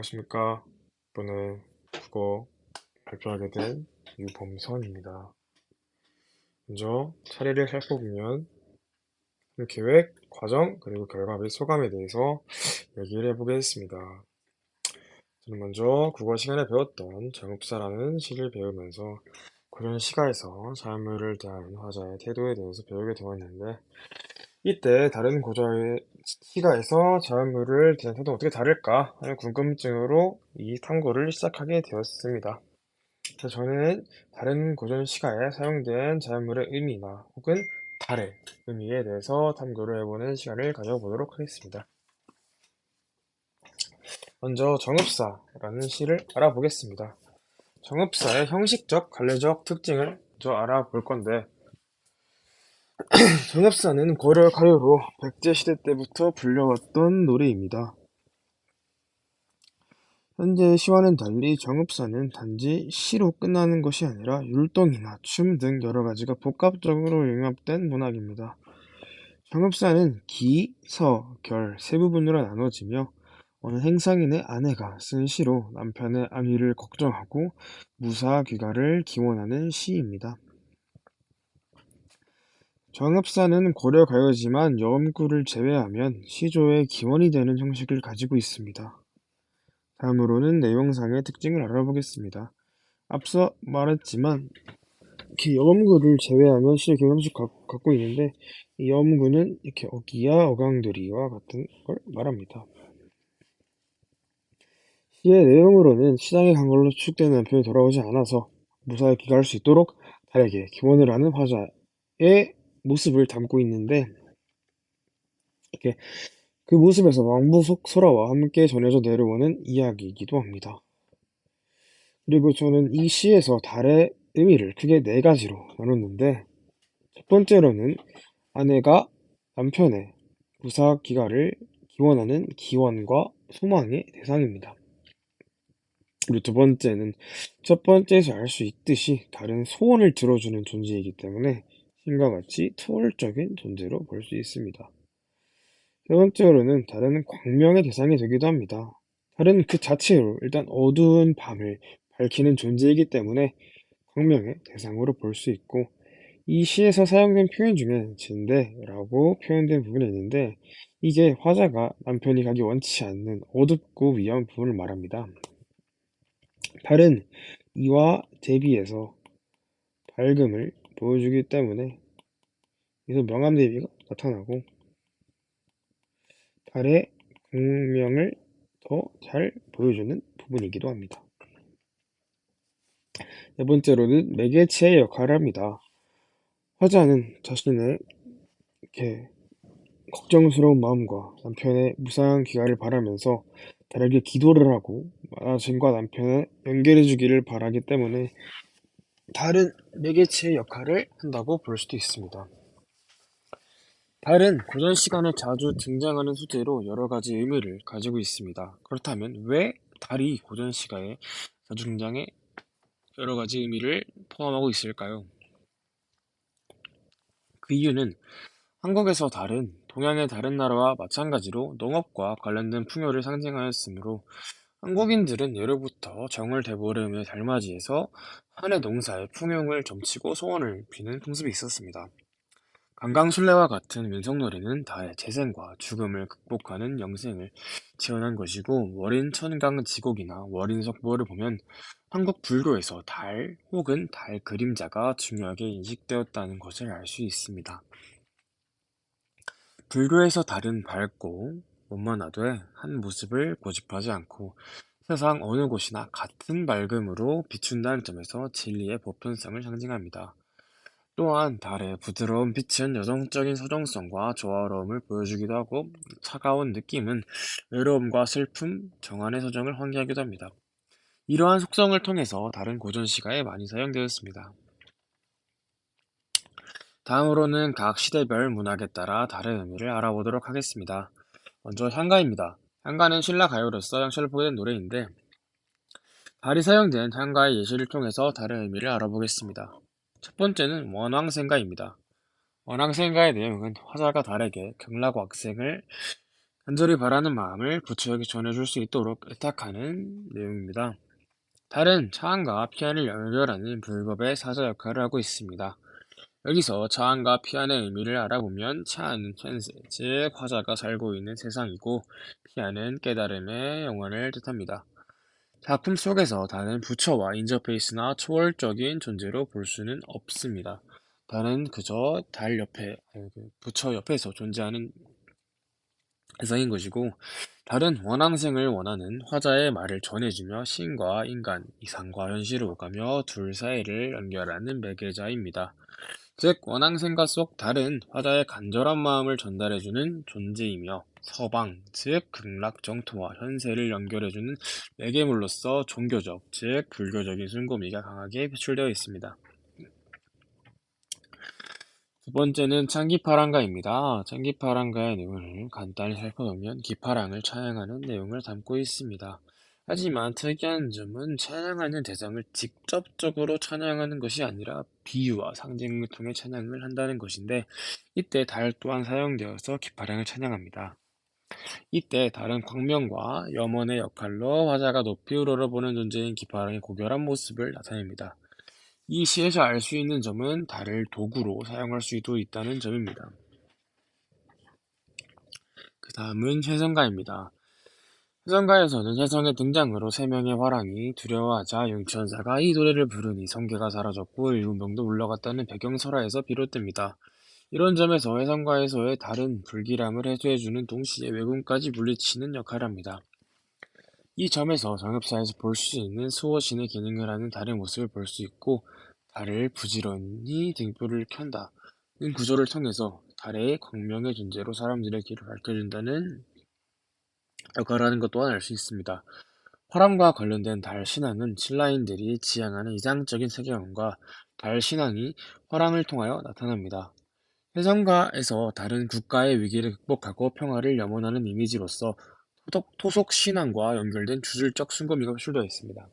안녕하십니까. 이번에 국어 발표하게 된 유범선입니다. 먼저 차례를 살펴보면 계획, 과정, 그리고 결과 및 소감에 대해서 얘기를 해보겠습니다. 저는 먼저 국어 시간에 배웠던 정읍사라는 시를 배우면서 고전 시가에서 사물을 대하는 화자의 태도에 대해서 배우게 되었는데, 이때 다른 고전의 시가에서 자연물을 대한 태도가 어떻게 다를까 하는 궁금증으로 이 탐구를 시작하게 되었습니다. 그래서 저는 다른 고전 시가에 사용된 자연물의 의미나 혹은 달의 의미에 대해서 탐구를 해보는 시간을 가져보도록 하겠습니다. 먼저 정읍사라는 시를 알아보겠습니다. 정읍사의 형식적, 관례적 특징을 먼저 알아볼 건데, 정읍사는 고려 가요로 백제시대 때부터 불려왔던 노래입니다. 현재의 시와는 달리 정읍사는 단지 시로 끝나는 것이 아니라 율동이나 춤 등 여러 가지가 복합적으로 융합된 문학입니다. 정읍사는 기, 서, 결 세 부분으로 나눠지며 어느 행상인의 아내가 쓴 시로 남편의 안위를 걱정하고 무사 귀가를 기원하는 시입니다. 정읍사는 고려 가요지만 여엄구를 제외하면 시조의 기원이 되는 형식을 가지고 있습니다. 다음으로는 내용상의 특징을 알아보겠습니다. 앞서 말했지만 이렇게 여엄구를 제외하면 시의 기본 형식 갖고 있는데, 이 여엄구는 이렇게 어기야 어강들이와 같은 걸 말합니다. 시의 내용으로는 시장에 간 걸로 추측되는 남편이 돌아오지 않아서 무사히 귀가할 수 있도록 달에게 기원을 하는 화자의 모습을 담고 있는데, 이렇게 그 모습에서 왕부 소라와 함께 전해져 내려오는 이야기이기도 합니다. 그리고 저는 이 시에서 달의 의미를 크게 네 가지로 나눴는데, 첫 번째로는 아내가 남편의 무사 귀가를 기원하는 기원과 소망의 대상입니다. 그리고 두 번째는 첫 번째에서 알 수 있듯이 다른 소원을 들어주는 존재이기 때문에 신과 같이 초월적인 존재로 볼 수 있습니다. 세 번째로는 달은 광명의 대상이 되기도 합니다. 달은 그 자체로 일단 어두운 밤을 밝히는 존재이기 때문에 광명의 대상으로 볼 수 있고, 이 시에서 사용된 표현 중에 진대라고 표현된 부분이 있는데, 이게 화자가 남편이 가기 원치 않는 어둡고 위험한 부분을 말합니다. 달은 이와 대비해서 밝음을 보여주기 때문에 여기서 명암 대비가 나타나고, 달의 광명을 더 잘 보여주는 부분이기도 합니다. 네 번째로는 매개체의 역할을 합니다. 화자는 자신의 이렇게 걱정스러운 마음과 남편의 무사한 귀가를 바라면서 달에게 기도를 하고 자신과 남편을 연결해 주기를 바라기 때문에 달은 매개체의 역할을 한다고 볼 수도 있습니다. 달은 고전 시간에 자주 등장하는 소재로 여러 가지 의미를 가지고 있습니다. 그렇다면 왜 달이 고전 시가에 자주 등장해 여러 가지 의미를 포함하고 있을까요? 그 이유는 한국에서 달은 동양의 다른 나라와 마찬가지로 농업과 관련된 풍요를 상징하였으므로, 한국인들은 예로부터 정월 대보름의 달맞이에서 한해 농사의 풍요를 점치고 소원을 비는 풍습이 있었습니다. 강강술래와 같은 민속놀이는 달의 재생과 죽음을 극복하는 영생을 지원한 것이고, 월인 천강지곡이나 월인석보를 보면 한국 불교에서 달 혹은 달 그림자가 중요하게 인식되었다는 것을 알 수 있습니다. 불교에서 달은 밝고 원만하되 한 모습을 고집하지 않고 세상 어느 곳이나 같은 밝음으로 비춘다는 점에서 진리의 보편성을 상징합니다. 또한 달의 부드러운 빛은 여성적인 서정성과 조화로움을 보여주기도 하고, 차가운 느낌은 외로움과 슬픔, 정한의 서정을 환기하기도 합니다. 이러한 속성을 통해서 달은 고전 시가에 많이 사용되었습니다. 다음으로는 각 시대별 문학에 따라 달의 의미를 알아보도록 하겠습니다. 먼저 향가입니다. 향가는 신라 가요로서 형철을 보게 된 노래인데, 달이 사용된 향가의 예시를 통해서 달의 의미를 알아보겠습니다. 첫 번째는 원왕생가입니다. 원왕생가의 내용은 화자가 달에게 경락왁생을 간절히 바라는 마음을 부처에게 전해줄 수 있도록 의탁하는 내용입니다. 달은 차안과 피안을 연결하는 불법의 사자 역할을 하고 있습니다. 여기서 차안과 피안의 의미를 알아보면 차안은 현세, 즉 화자가 살고 있는 세상이고 피안은 깨달음의 영혼을 뜻합니다. 작품 속에서 달은 부처와 인접해 있으나 초월적인 존재로 볼 수는 없습니다. 달은 그저 달 옆에, 부처 옆에서 존재하는 세상인 것이고, 달은 원앙생을 원하는 화자의 말을 전해주며 신과 인간, 이상과 현실을 오가며 둘 사이를 연결하는 매개자입니다. 즉, 원앙생가 속 달은 화자의 간절한 마음을 전달해주는 존재이며, 서방, 즉 극락정토와 현세를 연결해주는 매개물로서 종교적, 즉 불교적인 숭고미가 강하게 표출되어 있습니다. 두 번째는 찬기파랑가입니다. 찬기파랑가의 내용을 간단히 살펴보면 기파랑을 찬양하는 내용을 담고 있습니다. 하지만 특이한 점은 찬양하는 대상을 직접적으로 찬양하는 것이 아니라 비유와 상징을 통해 찬양을 한다는 것인데, 이때 달 또한 사용되어서 기파랑을 찬양합니다. 이때 달은 광명과 염원의 역할로 화자가 높이 우러러보는 존재인 기파랑의 고결한 모습을 나타냅니다. 이 시에서 알 수 있는 점은 달을 도구로 사용할 수도 있다는 점입니다. 그 다음은 혜성가입니다. 혜성가에서는 혜성의 등장으로 세 명의 화랑이 두려워하자 용천사가 이 노래를 부르니 성괴가 사라졌고 일운병도 물러갔다는 배경설화에서 비롯됩니다. 이런 점에서 혜성가에서의 달은 불길함을 해소해주는 동시에 외군까지 물리치는 역할을 합니다. 이 점에서 정엽사에서 볼 수 있는 수호신의 기능을 하는 달의 모습을 볼 수 있고, 달을 부지런히 등불을 켠다는 구조를 통해서 달의 광명의 존재로 사람들의 길을 밝혀준다는 역할을 하는 것 또한 알 수 있습니다. 화랑과 관련된 달 신앙은 신라인들이 지향하는 이상적인 세계관과 달 신앙이 화랑을 통하여 나타납니다. 해성가에서 달은 국가의 위기를 극복하고 평화를 염원하는 이미지로서 토속 신앙과 연결된 주술적 숭고미가 표출되어 있습니다.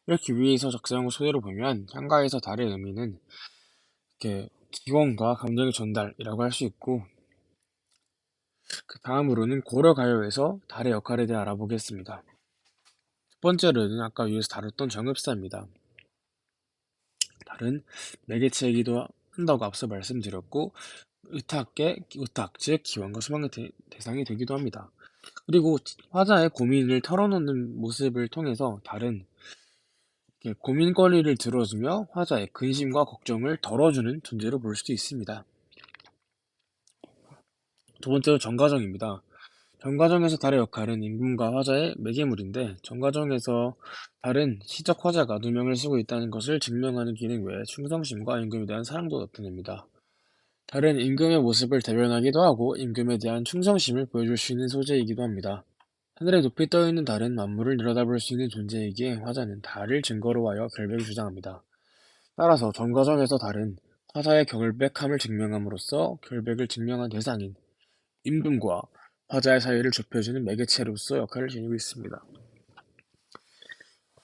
이렇게 위에서 작성한 소개를 보면 향가에서 달의 의미는 이렇게 기원과 감정의 전달이라고 할 수 있고, 그 다음으로는 고려가요에서 달의 역할에 대해 알아보겠습니다. 첫 번째로는 아까 위에서 다뤘던 정읍사입니다. 달은 매개체이기도 한다고 앞서 말씀드렸고, 의탁, 즉 기원과 소망의 대상이 되기도 합니다. 그리고 화자의 고민을 털어놓는 모습을 통해서 달은 고민거리를 들어주며 화자의 근심과 걱정을 덜어주는 존재로 볼 수도 있습니다. 두 번째로 정가정입니다. 정가정에서 달의 역할은 임금과 화자의 매개물인데, 정가정에서 달은 시적 화자가 누명을 쓰고 있다는 것을 증명하는 기능 외에 충성심과 임금에 대한 사랑도 나타냅니다. 달은 임금의 모습을 대변하기도 하고 임금에 대한 충성심을 보여줄 수 있는 소재이기도 합니다. 하늘에 높이 떠있는 달은 만물을 내려다볼 수 있는 존재이기에 화자는 달을 증거로 하여 결백을 주장합니다. 따라서 정과정에서 달은 화자의 결백함을 증명함으로써 결백을 증명한 대상인 임금과 화자의 사이를 좁혀주는 매개체로서 역할을 지니고 있습니다.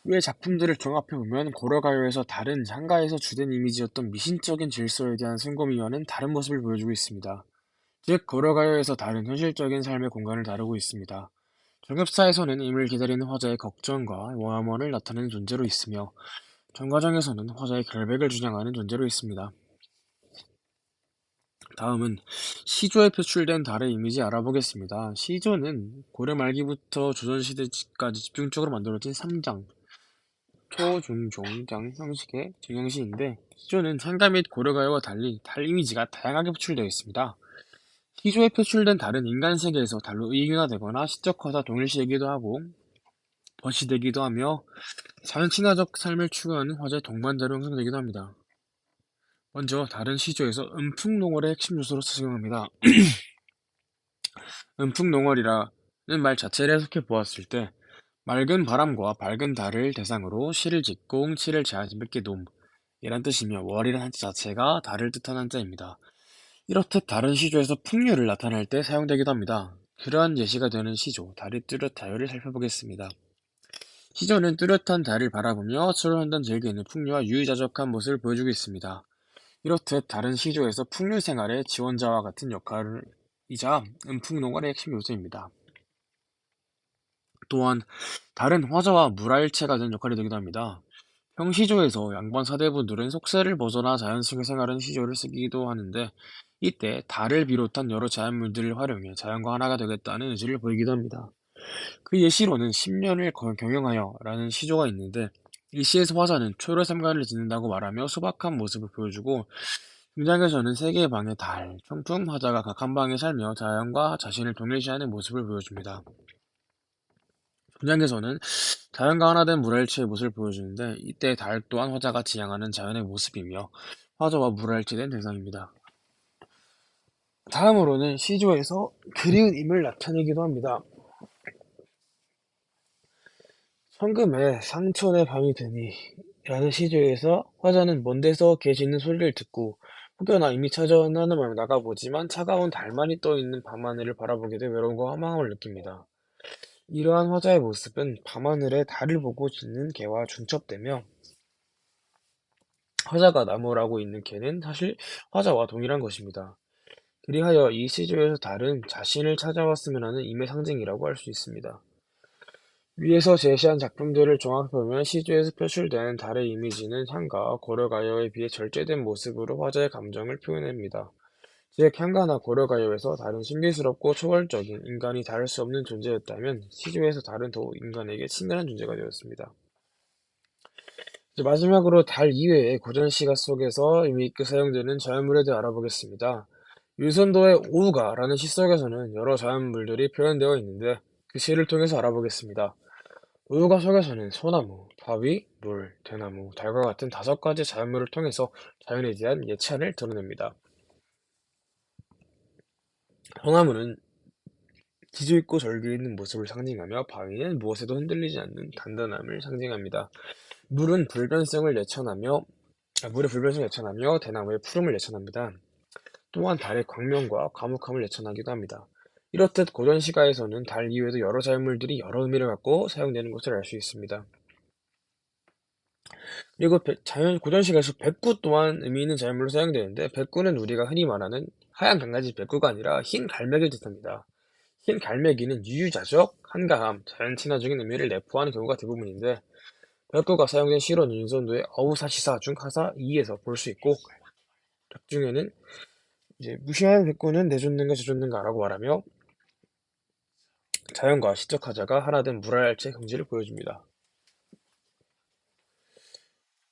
위의 작품들을 종합해보면 고려가요에서 달은 향가에서 주된 이미지였던 미신적인 질서에 대한 숭고미와는 다른 모습을 보여주고 있습니다. 즉, 고려가요에서 달은 현실적인 삶의 공간을 다루고 있습니다. 정엽사에서는 임을 기다리는 화자의 걱정과 원함원을 나타내는 존재로 있으며, 정과정에서는 화자의 결백을 주장하는 존재로 있습니다. 다음은 시조에 표출된 달의 이미지 알아보겠습니다. 시조는 고려 말기부터 조선시대까지 집중적으로 만들어진 3장, 초, 중, 종 형식의 정형시인데, 시조는 창가 및 고려가요와 달리 달 이미지가 다양하게 표출되어 있습니다. 시조에 표출된 달은 인간 세계에서 달로 이균화되거나 시적화사 동일시되기도 하고 번시되기도 하며 자연친화적 삶을 추구하는 화제의 동반자로 형성되기도 합니다. 먼저 달은 시조에서 음풍농월의 핵심 요소로 작용합니다. 음풍농월이라는 말 자체를 해석해 보았을 때 맑은 바람과 밝은 달을 대상으로 시를 짓고 응치를 제한짓게 놈 이란 뜻이며 월이란 한자 자체가 달을 뜻하는 한자입니다. 이렇듯 다른 시조에서 풍류를 나타낼 때 사용되기도 합니다. 그러한 예시가 되는 시조, 달이 뚜렷하여를 살펴보겠습니다. 시조는 뚜렷한 달을 바라보며 서로 한단 즐기는 풍류와 유유자적한 모습을 보여주고 있습니다. 이렇듯 다른 시조에서 풍류 생활의 지원자와 같은 역할이 이자 음풍농활의 핵심 요소입니다. 또한 다른 화자와 물화일체가 된 역할이 되기도 합니다. 평시조에서 양반 사대부들은 속세를 벗어나 자연속에 생활하는 시조를 쓰기도 하는데 이때 달을 비롯한 여러 자연물들을 활용해 자연과 하나가 되겠다는 의지를 보이기도 합니다. 그 예시로는 10년을 경영하여 라는 시조가 있는데 이 시에서 화자는 초려삼간을 짓는다고 말하며 소박한 모습을 보여주고 등장에서는 세 개의 방의 달, 평풍, 화자가 각 한 방에 살며 자연과 자신을 동일시하는 모습을 보여줍니다. 분장에서는 자연과 하나 된 물화일체의 모습을 보여주는데 이때 달 또한 화자가 지향하는 자연의 모습이며 화자와 물화일체된 대상입니다. 다음으로는 시조에서 그리운 임을 나타내기도 합니다. 황금에 상천의 밤이 드니 라는 시조에서 화자는 먼 데서 개 짖는 소리를 듣고 혹여나 이미 찾아왔나는 마음에 나가보지만 차가운 달만이 떠있는 밤하늘을 바라보게 돼 외로움과 허망함을 느낍니다. 이러한 화자의 모습은 밤하늘에 달을 보고 짖는 개와 중첩되며 화자가 나무라고 있는 개는 사실 화자와 동일한 것입니다. 그리하여 이 시조에서 달은 자신을 찾아왔으면 하는 임의 상징이라고 할 수 있습니다. 위에서 제시한 작품들을 종합해보면 시조에서 표출되는 달의 이미지는 향가, 고려가요에 비해 절제된 모습으로 화자의 감정을 표현합니다. 즉 향가나 고려가요에서 달은 신비스럽고 초월적인 인간이 다룰 수 없는 존재였다면 시조에서 달은 더욱 인간에게 친근한 존재가 되었습니다. 이제 마지막으로 달 이외의 고전 시가 속에서 의미있게 사용되는 자연물에 대해 알아보겠습니다. 유선도의 오우가라는 시 속에서는 여러 자연물들이 표현되어 있는데 그 시를 통해서 알아보겠습니다. 오우가 속에서는 소나무, 바위, 물, 대나무, 달과 같은 5가지 자연물을 통해서 자연에 대한 예찬을 드러냅니다. 소나무는 기조 있고 절개 있는 모습을 상징하며 바위는 무엇에도 흔들리지 않는 단단함을 상징합니다. 물은 불변성을 예찬하며 물의 불변성을 예찬하며 대나무의 푸름을 예찬합니다. 또한 달의 광명과 과묵함을 예찬하기도 합니다. 이렇듯 고전 시가에서는 달 이외에도 여러 자연물들이 여러 의미를 갖고 사용되는 것을 알 수 있습니다. 그리고 고전 시가에서 백구 또한 의미 있는 자연물로 사용되는데 백구는 우리가 흔히 말하는 하얀 강아지 백구가 아니라 흰 갈매기를 뜻합니다. 흰 갈매기는 유유자적, 한가함, 자연 친화적인 의미를 내포하는 경우가 대부분인데 백구가 사용된 시로는 윤선도의 어우사시사 중 하사 2에서 볼 수 있고 작 중에는 이제 무시하는 백구는 내쫓는가 저쫓는가라고 말하며 자연과 시적 하자가 하나 된 물화일체 경지를 보여줍니다.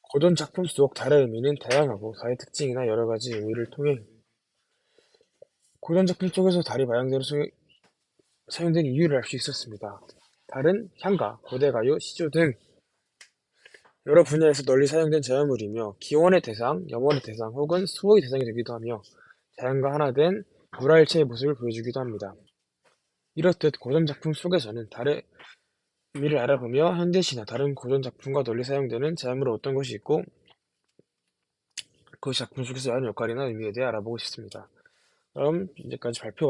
고전 작품 속 달의 의미는 다양하고 달의 특징이나 여러 가지 의미를 통해 고전 작품 속에서 달이 사용된 이유를 알 수 있었습니다. 달은 향가, 고대가요, 시조 등 여러 분야에서 널리 사용된 자연물이며 기원의 대상, 염원의 대상 혹은 수호의 대상이 되기도 하며 자연과 하나 된 물화일체의 모습을 보여주기도 합니다. 이렇듯 고전 작품 속에서는 달의 의미를 알아보며 현대시나 다른 고전 작품과 널리 사용되는 자연물은 어떤 것이 있고 그 작품 속에서 하는 역할이나 의미에 대해 알아보고 싶습니다. 그럼 이제까지 발표